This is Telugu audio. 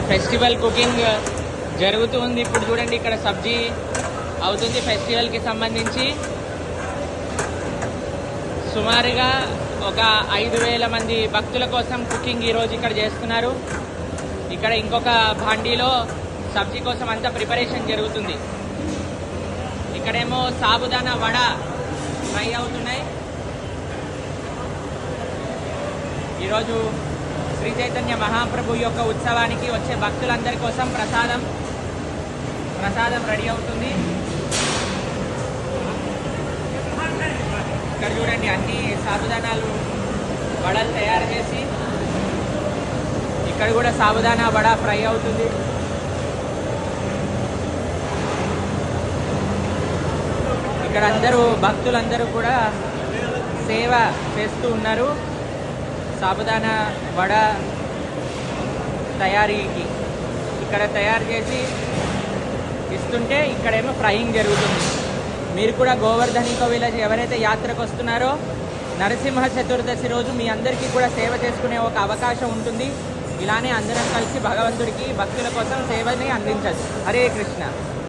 ఫెస్టివల్ కుకింగ్ జరుగుతూ ఉంది. ఇప్పుడు చూడండి ఇక్కడ సబ్జీ అవుతుంది ఫెస్టివల్కి సంబంధించి. సుమారుగా ఒక 5,000 మంది భక్తుల కోసం కుకింగ్ ఈరోజు ఇక్కడ చేస్తున్నారు. ఇక్కడ ఇంకొక భాండీలో సబ్జీ కోసం అంతా ప్రిపరేషన్ జరుగుతుంది. ఇక్కడేమో సాబుదానా వడ ఫ్రై అవుతున్నాయి. ఈరోజు శ్రీ చైతన్య మహాప్రభు యొక్క ఉత్సవానికి వచ్చే భక్తులందరి కోసం ప్రసాదం రెడీ అవుతుంది. ఇక్కడ చూడండి అన్ని సాబుదానాలు వడలు తయారు చేసి ఇక్కడ కూడా సాబుదానా వడ ఫ్రై అవుతుంది. ఇక్కడ భక్తులందరూ కూడా సేవ చేస్తూ ఉన్నారు. సాబుదానా వడ తయారీకి ఇక్కడ తయారు చేసి ఇస్తుంటే ఇక్కడేమో ఫ్రైయింగ్ జరుగుతుంది. మీరు కూడా గోవర్ధన్ ఈకో విలేజ్ ఎవరైతే యాత్రకు వస్తున్నారో నరసింహ చతుర్దశి రోజు మీ అందరికీ కూడా సేవ చేసుకునే ఒక అవకాశం ఉంటుంది. ఇలానే అందరం కలిసి భగవంతుడికి భక్తుల కోసం సేవని అందించచ్చు. హరే కృష్ణ.